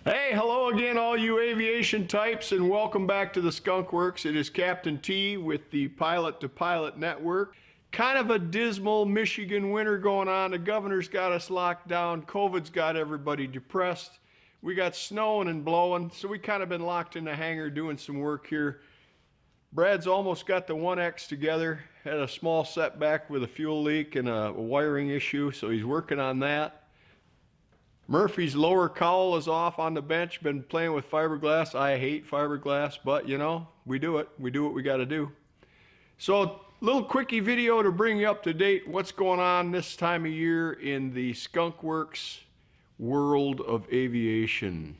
Hey, hello again, all you aviation types, and welcome back to the Skunk Works. It is Captain T with the Pilot to Pilot Network. Kind of a dismal Michigan winter going on. The governor's got us locked down. COVID's got everybody depressed. We got snowing and blowing, so we kind of been locked in the hangar doing some work here. Brad's almost got the 1X together. Had a small setback with a fuel leak and a wiring issue, so he's working on that. Murphy's lower cowl is off on the bench, been playing with fiberglass. I hate fiberglass, but you know, we do it. We do what we got to do. So, little quickie video to bring you up to date what's going on this time of year in the Skunk Works world of aviation.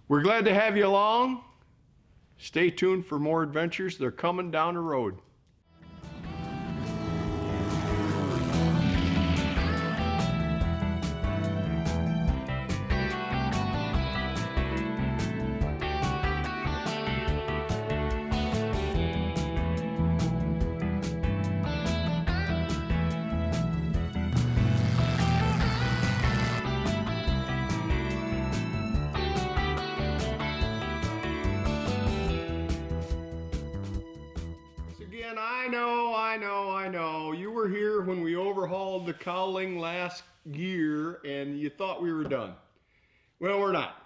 We're glad to have you along. Stay tuned for more adventures. They're coming down the road. Again, I know. You were here when we overhauled the cowling last year and you thought we were done. Well, we're not.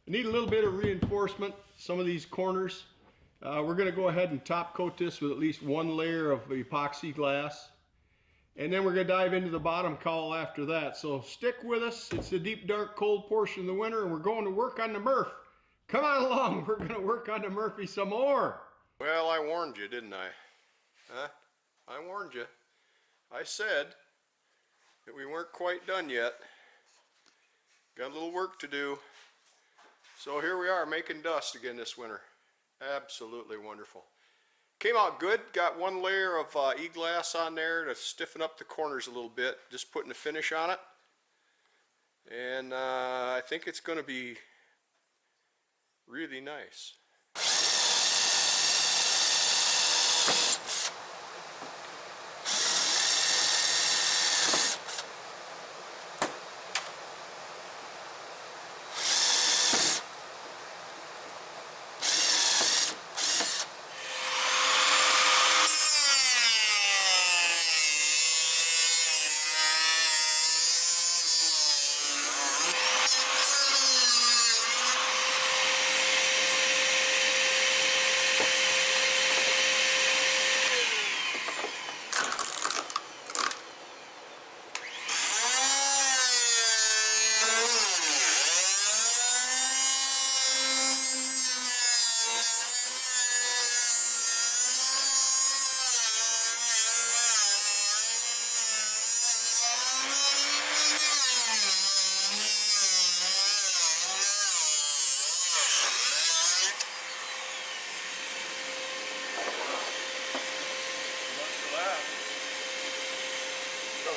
I need a little bit of reinforcement, some of these corners. We're going to go ahead and top coat this with at least one layer of epoxy glass. And then we're going to dive into the bottom cowl after that. So stick with us. It's the deep, dark, cold portion of the winter and we're going to work on the Murph. Come on along. We're going to work on the Murphy some more. Well, I warned you, didn't I? Huh? I warned you. I said that we weren't quite done yet. Got a little work to do. So here we are making dust again this winter. Absolutely wonderful. Came out good. Got one layer of e-glass on there to stiffen up the corners a little bit. Just putting a finish on it. And I think it's going to be really nice.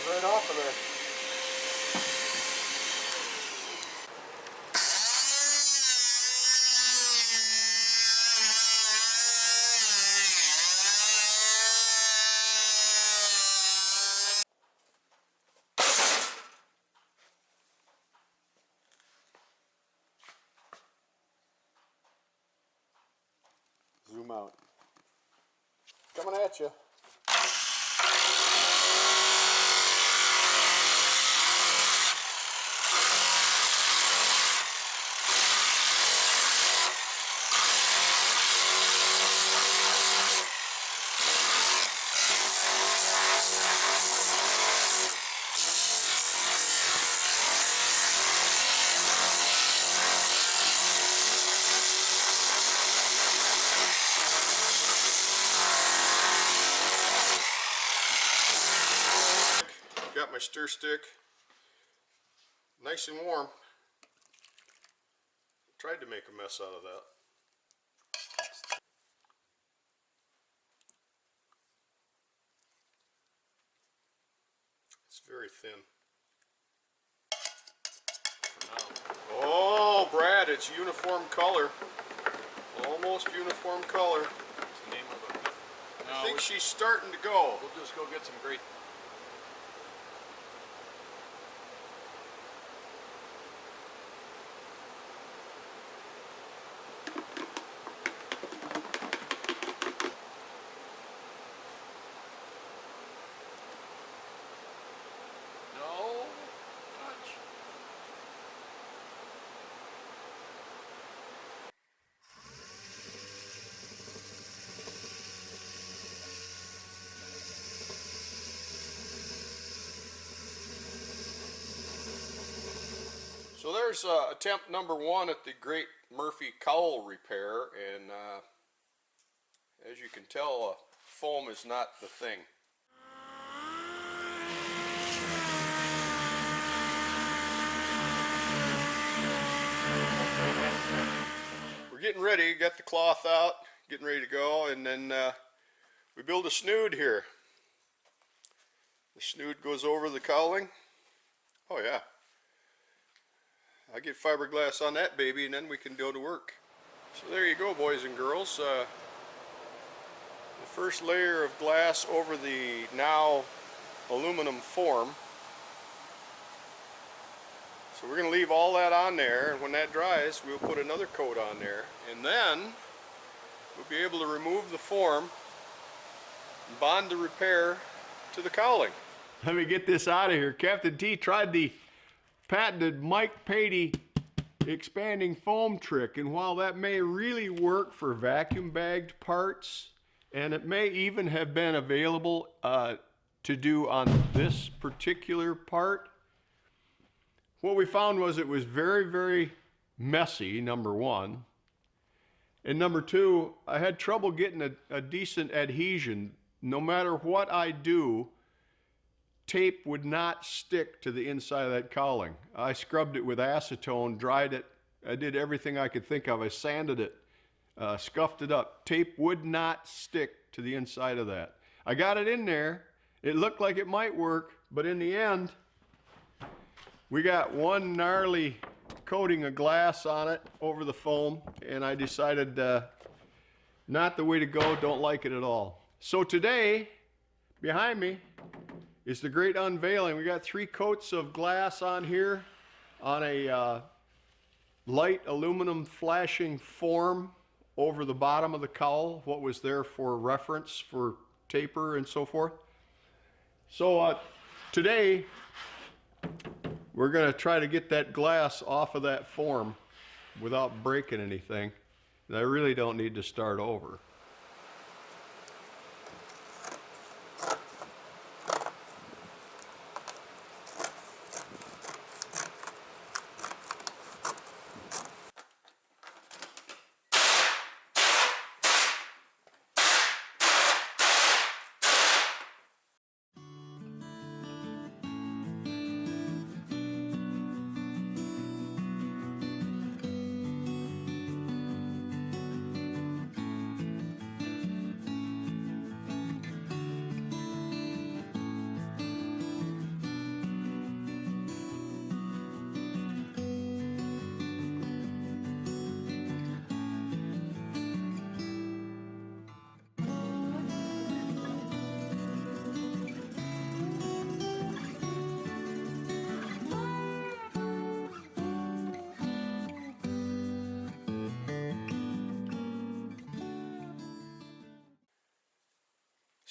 Right off of there. Zoom out. Coming at you. Got my stir stick nice and warm. Tried to make a mess out of that. It's very thin. For now. Oh, Brad, it's uniform color. Almost uniform color. What's the name of it? No, I think she's starting to go. We'll just go get some great. there's attempt number 1 at the Great Murphy Cowl repair, and as you can tell, foam is not the thing. We're getting ready, got the cloth out, getting ready to go, and then we build a snood here. The snood goes over the cowling. Oh yeah. I get fiberglass on that baby, and then we can go to work. So there you go, boys and girls. The first layer of glass over the now aluminum form. So we're going to leave all that on there, and when that dries, we'll put another coat on there, and then we'll be able to remove the form and bond the repair to the cowling. Let me get this out of here. Captain T tried the patented Mike Patey expanding foam trick, and while that may really work for vacuum bagged parts, and it may even have been available to do on this particular part, what we found was it was very, very messy, number 1, and number 2, I had trouble getting a decent adhesion. No matter what I do, tape would not stick to the inside of that cowling. I scrubbed it with acetone, dried it, I did everything I could think of. I sanded it, scuffed it up. Tape would not stick to the inside of that. I got it in there. It looked like it might work, but in the end, we got one gnarly coating of glass on it over the foam, and I decided not the way to go, don't like it at all. So today, behind me, is the great unveiling. We got 3 coats of glass on here on a light aluminum flashing form over the bottom of the cowl, what was there for reference for taper and so forth. So today we're going to try to get that glass off of that form without breaking anything, and I really don't need to start over.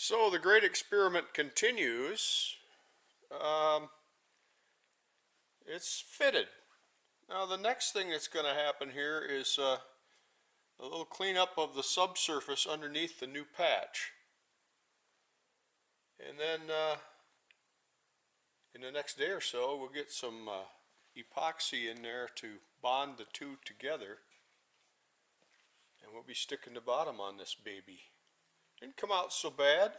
So the great experiment continues. It's fitted. Now the next thing that's going to happen here is a little cleanup of the subsurface underneath the new patch. And then in the next day or so we'll get some epoxy in there to bond the two together, and we'll be sticking the bottom on this baby. Didn't come out so bad.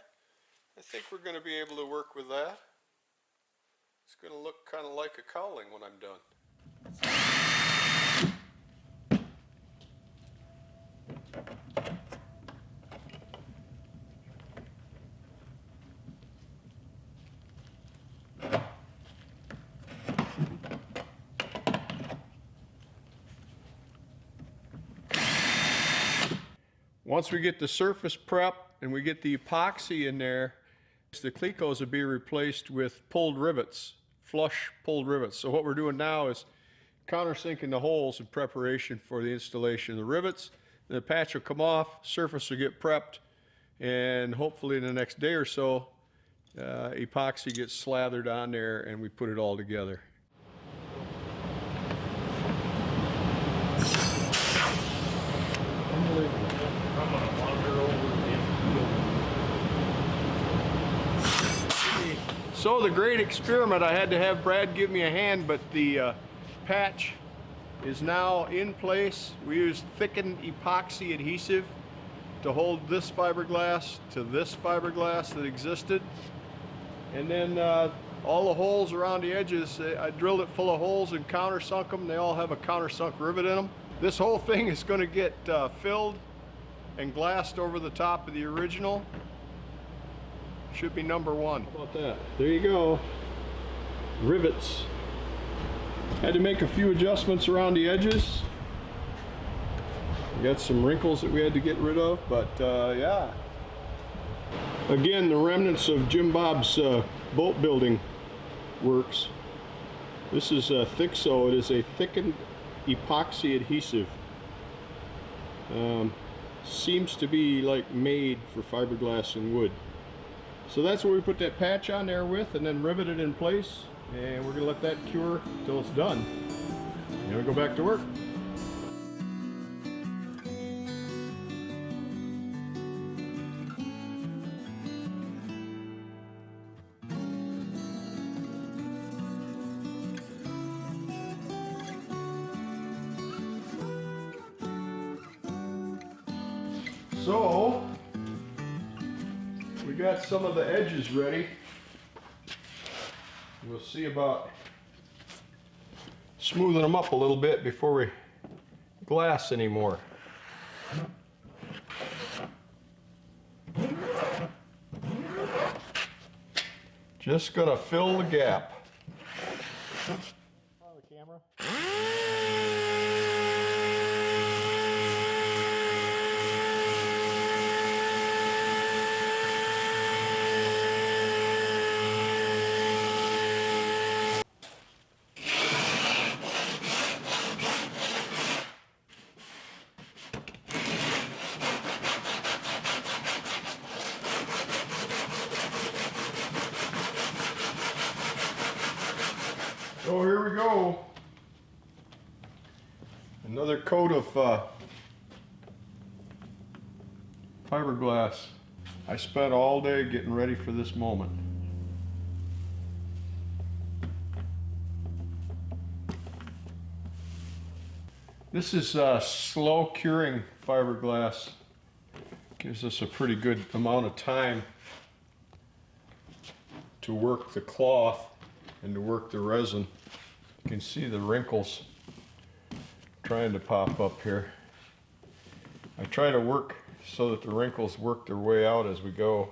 I think we're going to be able to work with that. It's going to look kind of like a cowling when I'm done. Once we get the surface prep and we get the epoxy in there, the clecos will be replaced with pulled rivets, flush pulled rivets. So what we're doing now is countersinking the holes in preparation for the installation of the rivets. The patch will come off, surface will get prepped, and hopefully in the next day or so, epoxy gets slathered on there and we put it all together. So the great experiment, I had to have Brad give me a hand, but the patch is now in place. We used thickened epoxy adhesive to hold this fiberglass to this fiberglass that existed. And then all the holes around the edges, I drilled it full of holes and countersunk them. They all have a countersunk rivet in them. This whole thing is going to get filled and glassed over the top of the original. Should be number one. How about that? There you go. Rivets. Had to make a few adjustments around the edges. We got some wrinkles that we had to get rid of, but yeah. Again, the remnants of Jim Bob's boat building works. This is Thixo. It is a thickened epoxy adhesive. Seems to be like made for fiberglass and wood. So that's what we put that patch on there with, and then rivet it in place, and we're gonna let that cure till it's done. Then we go back to work. So, we got some of the edges ready. We'll see about smoothing them up a little bit before we glass anymore. Just gonna fill the gap. On the camera. So here we go. Another coat of fiberglass. I spent all day getting ready for this moment. This is slow curing fiberglass. Gives us a pretty good amount of time to work the cloth and to work the resin. You can see the wrinkles trying to pop up here. I try to work so that the wrinkles work their way out as we go.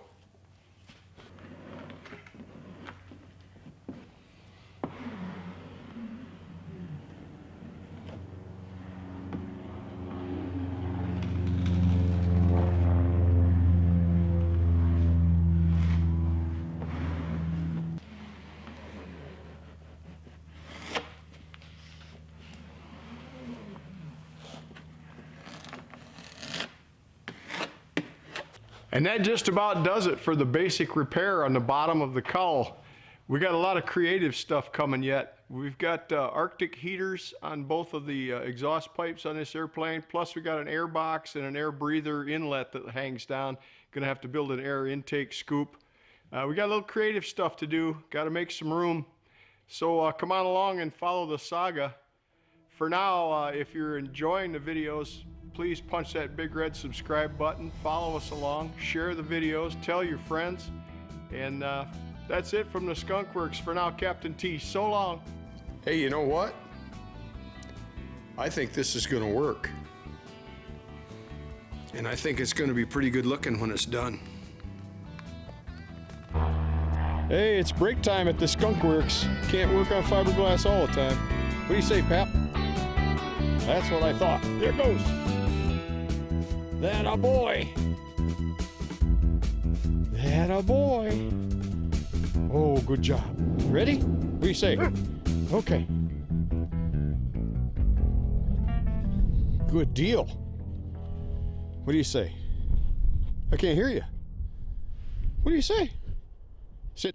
And that just about does it for the basic repair on the bottom of the cowl. We got a lot of creative stuff coming yet. We've got Arctic heaters on both of the exhaust pipes on this airplane, plus we got an air box and an air breather inlet that hangs down. Gonna have to build an air intake scoop. We got a little creative stuff to do, got to make some room. So come on along and follow the saga. For now, if you're enjoying the videos, please punch that big red subscribe button, follow us along, share the videos, tell your friends, and that's it from the Skunk Works. For now, Captain T, so long. Hey, you know what? I think this is gonna work. And I think it's gonna be pretty good looking when it's done. Hey, it's break time at the Skunk Works. Can't work on fiberglass all the time. What do you say, Pap? That's what I thought. There it goes. That a boy. That a boy. Oh, good job. Ready? What do you say? Okay. Good deal. What do you say? I can't hear you. What do you say? Sit.